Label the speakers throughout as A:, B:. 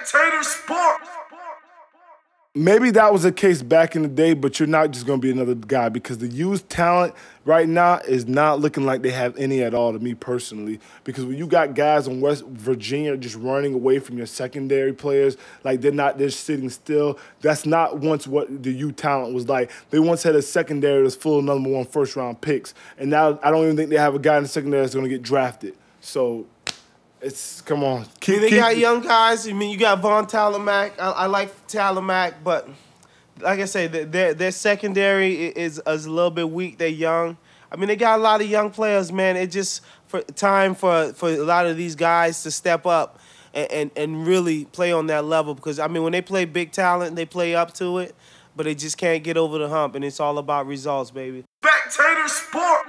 A: Spectator Sport.
B: Maybe that was the case back in the day, but you're not just going to be another guy because the youth talent right now is not looking like they have any at all to me personally. Because when you got guys in West Virginia just running away from your secondary players, like they're sitting still, that's not once what the youth talent was like. They once had a secondary that's full of #1 first-round picks, and now I don't even think they have a guy in the secondary that's going to get drafted. So come on.
C: They got young guys. I mean, you got Von Talamack. I like Talamack, but like I say, their secondary is a little bit weak. They're young. I mean, they got a lot of young players, man. It's just time for a lot of these guys to step up and really play on that level. Because, I mean, when they play big talent, they play up to it, but they just can't get over the hump, and it's all about results, baby.
A: Spectator Sport.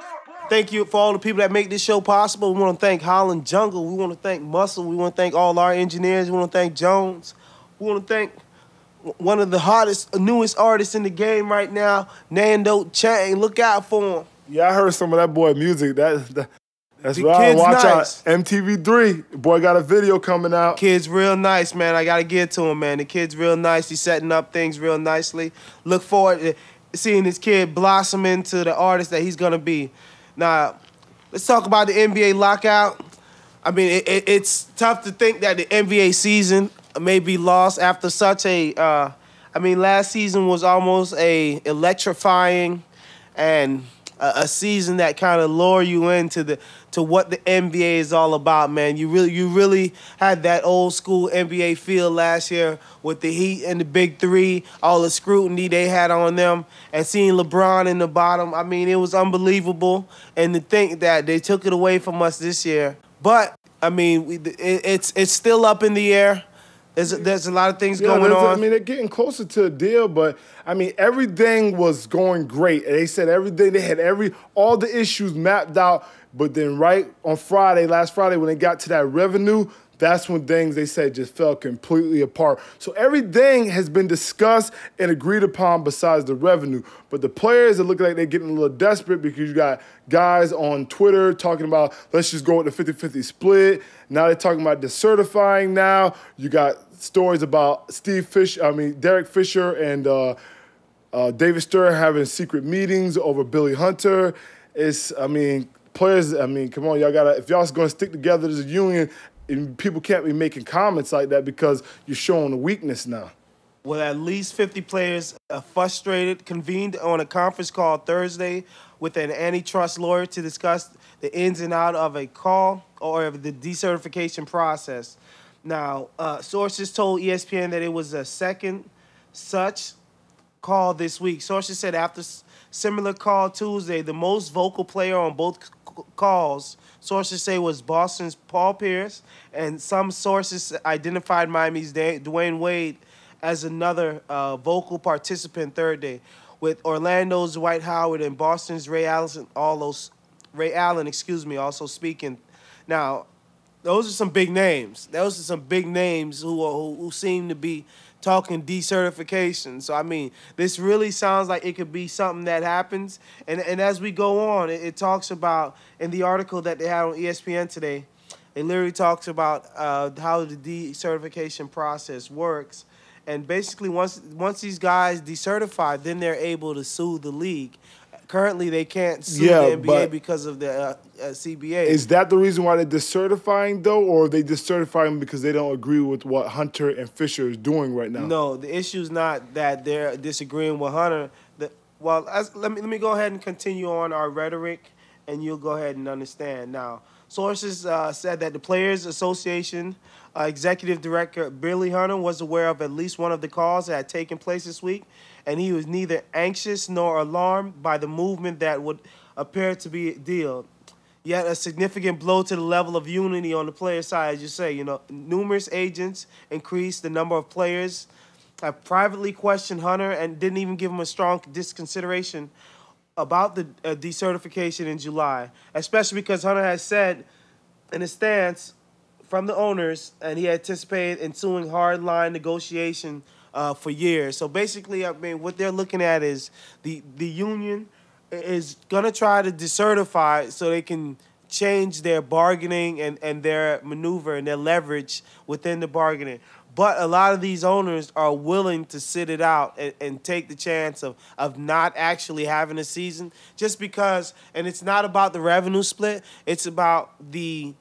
C: Thank you for all the people that make this show possible. We want to thank Holland Jungle. We want to thank Muscle. We want to thank all our engineers. We want to thank Jones. We want to thank one of the hottest, newest artists in the game right now, Nando Chang. Look out for him.
B: Yeah, I heard some of that boy music. That's
C: the
B: right. Watch
C: nice.
B: out. MTV3. The boy got a video coming out.
C: Kid's real nice, man. I got to get to him, man. The kid's real nice. He's setting up things real nicely. Look forward to seeing this kid blossom into the artist that he's going to be. Now, let's talk about the NBA lockout. I mean, it's tough to think that the NBA season may be lost after such a I mean, last season was almost a electrifying and a season that kind of lure you into what the NBA is all about, man. You really had that old school NBA feel last year with the Heat and the Big Three, all the scrutiny they had on them, and seeing LeBron in the bottom. I mean, it was unbelievable. And to think that they took it away from us this year, but I mean, it's still up in the air. There's a lot of things going on.
B: I mean, they're getting closer to a deal, but I mean, everything was going great. They said everything. They had all the issues mapped out. But then right on last Friday, when they got to that revenue, that's when things, they said, just fell completely apart. So everything has been discussed and agreed upon besides the revenue. But the players, it look like they're getting a little desperate because you got guys on Twitter talking about, let's just go with the 50-50 split. Now they're talking about decertifying now. You got stories about Derek Fisher and David Stern having secret meetings over Billy Hunter. Players, come on, y'all gotta, if y'all going to stick together as a union, and people can't be making comments like that because you're showing a weakness now.
C: Well, at least 50 players frustrated convened on a conference call Thursday with an antitrust lawyer to discuss the ins and outs of a call or of the decertification process. Now, sources told ESPN that it was a second such call this week. Sources said after similar call Tuesday, the most vocal player on both calls, sources say, was Boston's Paul Pierce, and some sources identified Miami's Dwayne Wade as another vocal participant Thursday, with Orlando's Dwight Howard and Boston's Ray Allen also speaking. Now, those are some big names. Those are some big names who seem to be talking decertification. So, I mean, this really sounds like it could be something that happens. And as we go on, it talks about, in the article that they had on ESPN today, it literally talks about how the decertification process works. And basically, once these guys decertify, then they're able to sue the league. Currently, they can't sue the NBA because of the CBA.
B: Is that the reason why they're decertifying, though, or are they decertifying because they don't agree with what Hunter and Fisher is doing right now?
C: No, the issue is not that they're disagreeing with Hunter. Let me go ahead and continue on our rhetoric, and you'll go ahead and understand. Now, sources said that the Players Association executive director Billy Hunter was aware of at least one of the calls that had taken place this week, and he was neither anxious nor alarmed by the movement that would appear to be a deal. Yet a significant blow to the level of unity on the player side, as you say. Numerous agents increased the number of players have privately questioned Hunter and didn't even give him a strong disconsideration about the decertification in July, especially because Hunter has said in his stance from the owners, and he anticipated ensuing hard-line negotiation for years. So basically, I mean, what they're looking at is the union is going to try to decertify so they can change their bargaining and their maneuver and their leverage within the bargaining. But a lot of these owners are willing to sit it out and take the chance of not actually having a season just because, and it's not about the revenue split, it's about the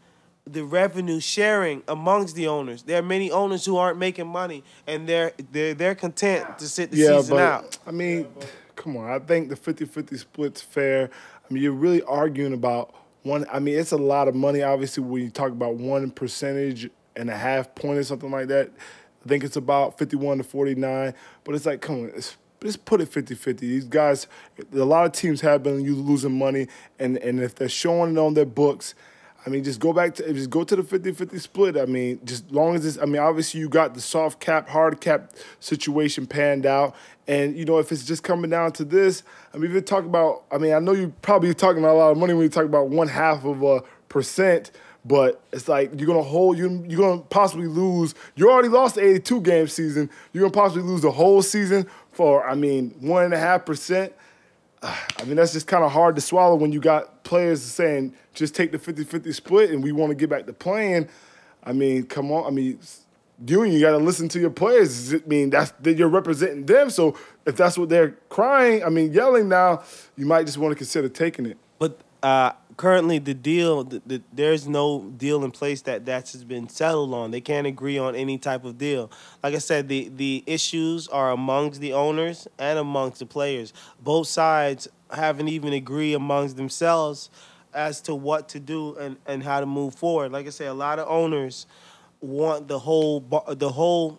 C: revenue sharing amongst the owners. There are many owners who aren't making money, and they're content to sit the season out.
B: I mean, come on. I think the 50-50 split's fair. I mean, you're really arguing about one. I mean, it's a lot of money, obviously, when you talk about 1.5% point or something like that. I think it's about 51 to 49. But it's like, come on, let's put it 50-50. These guys, a lot of teams have been losing money, and if they're showing it on their books, I mean, just go to the 50-50 split. I mean, just long as it's, I mean, obviously you got the soft cap, hard cap situation panned out. And, you know, if it's just coming down to this, I mean, if you're talking about, I mean, I know you're probably talking about a lot of money when you talk about 0.5%, but it's like you're going to possibly lose. You already lost the 82-game season. You're going to possibly lose the whole season for, I mean, 1.5%. I mean, that's just kind of hard to swallow when you got players saying, just take the 50-50 split and we want to get back to playing. I mean, come on. I mean, you got to listen to your players. I mean, you're representing them. So if that's what they're crying, I mean, yelling now, you might just want to consider taking it.
C: But currently the deal, there's no deal in place that's been settled on. They can't agree on any type of deal. Like I said, the issues are amongst the owners and amongst the players. Both sides haven't even agreed amongst themselves as to what to do and how to move forward. Like I said, a lot of owners want the whole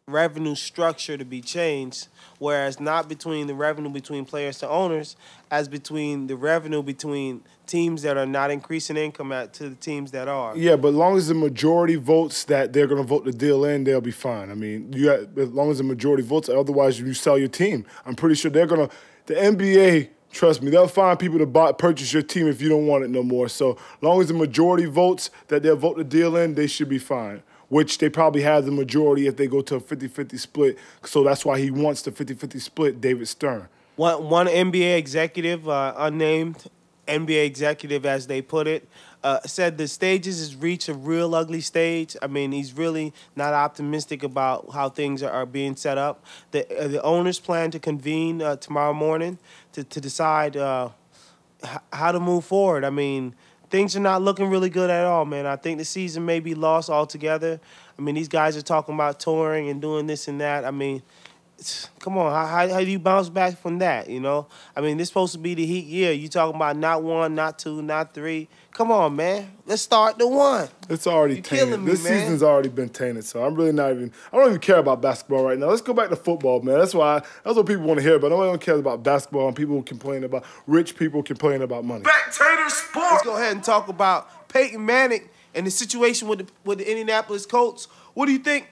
C: revenue structure to be changed, whereas not between the revenue between players to owners, as between the revenue between teams that are not increasing income to the teams that are.
B: Yeah, but as long as the majority votes that they're going to vote the deal in, they'll be fine. I mean, as long as the majority votes, otherwise you sell your team. I'm pretty sure they're going to – the NBA, trust me, they'll find people to purchase your team if you don't want it no more. So as long as the majority votes that they'll vote the deal in, they should be fine, which they probably have the majority if they go to a 50-50 split. So that's why he wants the 50-50 split, David Stern.
C: One NBA executive, unnamed NBA executive as they put it, said the stages has reached a real ugly stage. I mean, he's really not optimistic about how things are being set up. The owners plan to convene tomorrow morning to decide how to move forward. I mean, things are not looking really good at all, man. I think the season may be lost altogether. I mean, these guys are talking about touring and doing this and that. I mean, come on, how do you bounce back from that, you know? I mean, this is supposed to be the Heat year. You talking about not 1, not 2, not 3. Come on, man. Let's start the 1.
B: It's already tainted. This season's already been tainted, so I'm really not even – I don't even care about basketball right now. Let's go back to football, man. That's what people want to hear about. Nobody cares about basketball, and people complain about – rich people complain about money.
A: Spectator Sport.
C: Let's go ahead and talk about Peyton Manning and the situation with the Indianapolis Colts. What do you think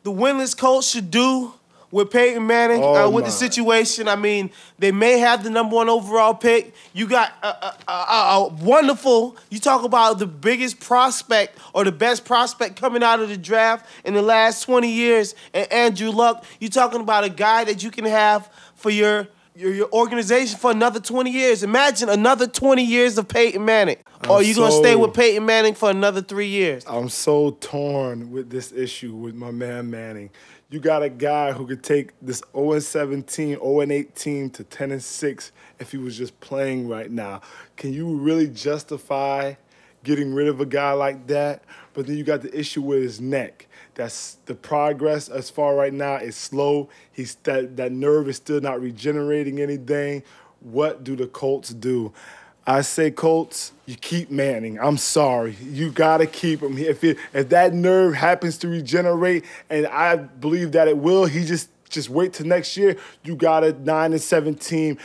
C: the winless Colts should do with Peyton Manning, with the situation? I mean, they may have the #1 overall pick. You got a wonderful, you talk about the biggest prospect or the best prospect coming out of the draft in the last 20 years, and Andrew Luck. You talking about a guy that you can have for your organization for another 20 years. Imagine another 20 years of Peyton Manning. Or are you going to stay with Peyton Manning for another 3 years?
B: I'm so torn with this issue with my man Manning. You got a guy who could take this 0-17, 0-8 team to 10-6 if he was just playing right now. Can you really justify getting rid of a guy like that? But then you got the issue with his neck. That's the progress as far right now is slow. That nerve is still not regenerating anything. What do the Colts do? I say, Colts, you keep Manning. I'm sorry. You got to keep him. If that nerve happens to regenerate, and I believe that it will, he just wait till next year. You got a 9-7 team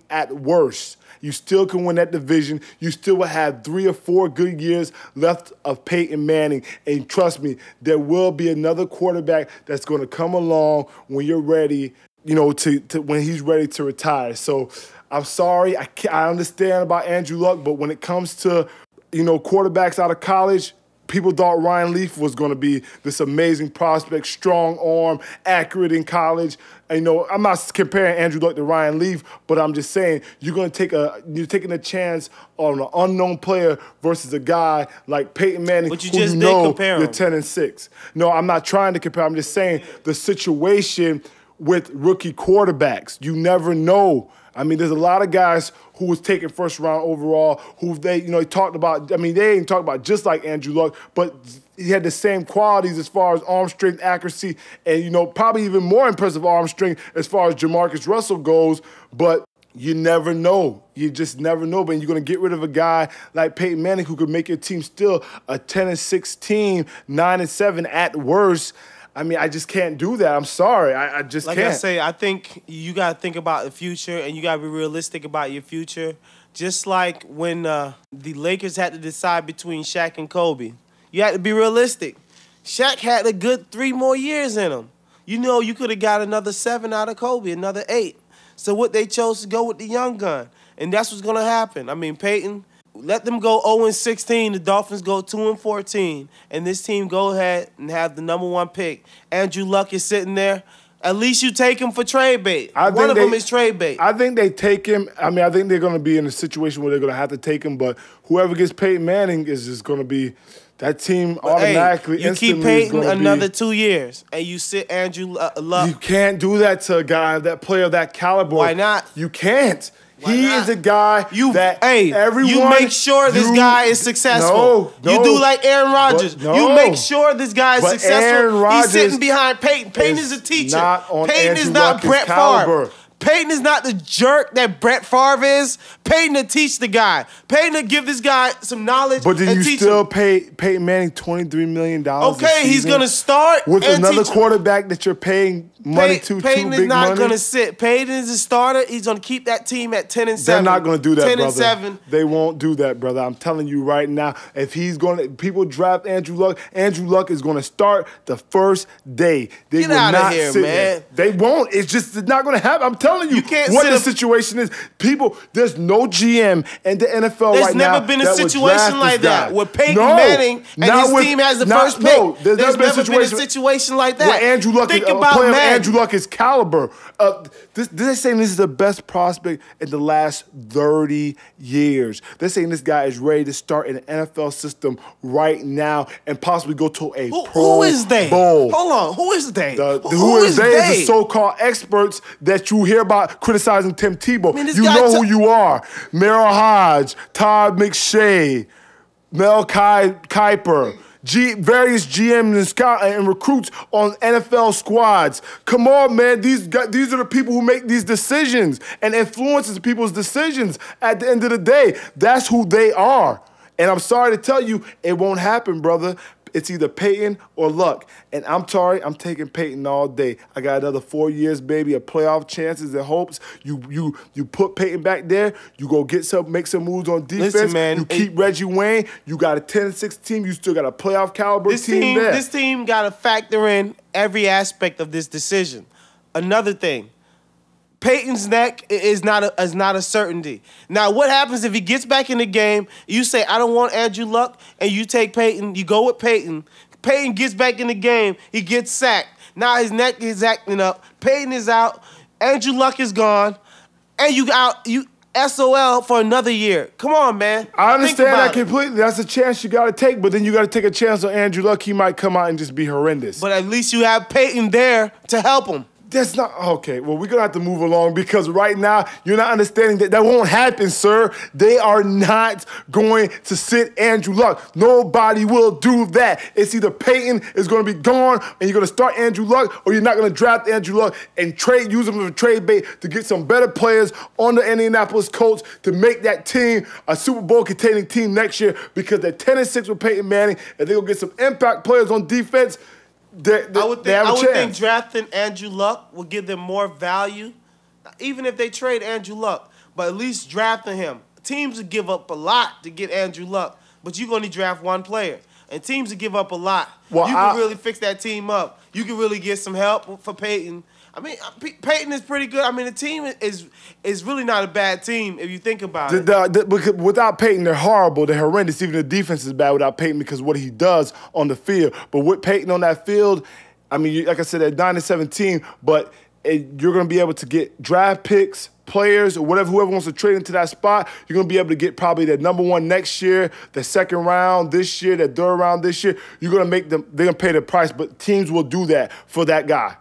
B: at worst. You still can win that division. You still will have 3 or 4 good years left of Peyton Manning. And trust me, there will be another quarterback that's going to come along when you're ready, you know, when he's ready to retire. So I'm sorry. I understand about Andrew Luck, but when it comes to, you know, quarterbacks out of college, people thought Ryan Leaf was going to be this amazing prospect, strong arm, accurate in college. And, I'm not comparing Andrew Luck to Ryan Leaf, but I'm just saying you're taking a chance on an unknown player versus a guy like Peyton Manning,
C: but you
B: who
C: just did compare him.
B: You're 10-6. No, I'm not trying to compare. I'm just saying the situation with rookie quarterbacks. You never know. I mean, there's a lot of guys who was taken first round overall who they talked about. I mean, they didn't talk about just like Andrew Luck, but he had the same qualities as far as arm strength, accuracy, and, probably even more impressive arm strength as far as Jamarcus Russell goes. But you never know. You just never know. But you're going to get rid of a guy like Peyton Manning who could make your team still a 10-6 team, 9-7 at worst. I mean, I just can't do that. I'm sorry. I just can't.
C: Like I say, I think you got to think about the future, and you got to be realistic about your future. Just like when the Lakers had to decide between Shaq and Kobe. You had to be realistic. Shaq had a good 3 more years in him. You could have got another 7 out of Kobe, another 8. So what they chose to go with the young gun. And that's what's going to happen. I mean, Peyton, let them go 0-16. The Dolphins go 2-14. And this team go ahead and have the #1 pick. Andrew Luck is sitting there. At least you take him for trade bait. One of them is trade bait.
B: I think they take him. I mean, I think they're going to be in a situation where they're going to have to take him. But whoever gets Peyton Manning is just going to be that team automatically.
C: You keep Peyton another 2 years, and you sit Andrew Luck.
B: You can't do that to a guy, that player of that caliber.
C: Why not?
B: You can't. He is a guy that everyone...
C: You make sure this guy is successful.
B: No,
C: you do like Aaron Rodgers. You make sure this guy is successful.
B: Aaron Rodgers,
C: he's sitting behind Peyton. Peyton is a teacher. Peyton is
B: Andrew
C: not Brett
B: caliber.
C: Favre. Peyton is not the jerk that Brett Favre is. Peyton to teach the guy. Peyton to give this guy some knowledge.
B: But then you still pay Peyton Manning $23 million.
C: Okay, he's gonna start
B: with another quarterback that you're paying money to.
C: Peyton is not gonna sit. Peyton is a starter. He's gonna keep that team at 10-7.
B: They're not gonna do that, brother.
C: 10-7.
B: They won't do that, brother. I'm telling you right now. If people draft Andrew Luck is gonna start the first day. They
C: Get out of here, man.
B: They won't. It's not gonna happen. I'm telling you, what the situation is. There's no GM in the NFL right now.
C: There's never been a situation like that where Peyton Manning and his team has the first pick.
B: No, there's never been a
C: situation like that.
B: Where Andrew Luck is a player of Andrew Luck's caliber. They're saying this is the best prospect in the last 30 years. They're saying this guy is ready to start in the NFL system right now and possibly go to a Pro Bowl.
C: Who is they? Hold on. Who is they?
B: Who is they? Is the so-called experts that you hear about criticizing Tim Tebow. You know who you are. Merrill Hodge, Todd McShay, Mel Kiper, various GMs and recruits on NFL squads. Come on, man. These are the people who make these decisions and influences people's decisions at the end of the day. That's who they are. And I'm sorry to tell you, it won't happen, brother. It's either Peyton or Luck. And I'm sorry, I'm taking Peyton all day. I got another 4 years, baby, of playoff chances and hopes. You put Peyton back there. You go make some moves on defense.
C: Listen, man,
B: you keep Reggie Wayne. You got a 10-6 team. You still got a playoff caliber team there.
C: This team got to factor in every aspect of this decision. Another thing. Peyton's neck is not a certainty. Now, what happens if he gets back in the game? You say, I don't want Andrew Luck, and you take Peyton. You go with Peyton. Peyton gets back in the game. He gets sacked. Now his neck is acting up. Peyton is out. Andrew Luck is gone. And you SOL for another year. Come on, man.
B: I understand that completely. That's a chance you got to take, but then you got to take a chance on Andrew Luck. He might come out and just be horrendous.
C: But at least you have Peyton there to help him.
B: That's not okay. Well, we're gonna have to move along because right now you're not understanding that won't happen, sir. They are not going to sit Andrew Luck. Nobody will do that. It's either Peyton is gonna be gone and you're gonna start Andrew Luck, or you're not gonna draft Andrew Luck and use him as a trade bait to get some better players on the Indianapolis Colts to make that team a Super Bowl containing team next year because they're 10-6 with Peyton Manning and they're gonna get some impact players on defense. I would think
C: drafting Andrew Luck will give them more value, even if they trade Andrew Luck. But at least drafting him. Teams would give up a lot to get Andrew Luck, but you're going to draft one player. And teams would give up a lot. Well, you can really fix that team up. You can really get some help for Peyton. I mean, Peyton is pretty good. I mean, the team is really not a bad team if you think about it.
B: Because without Peyton, they're horrible. They're horrendous. Even the defense is bad without Peyton because of what he does on the field. But with Peyton on that field, I mean, like I said, they're 9-17, but you're going to be able to get draft picks, players, or whoever wants to trade into that spot. You're going to be able to get probably that number 1 next year, the second round this year, that third round this year. You're going to make them, they're going to pay the price, but teams will do that for that guy.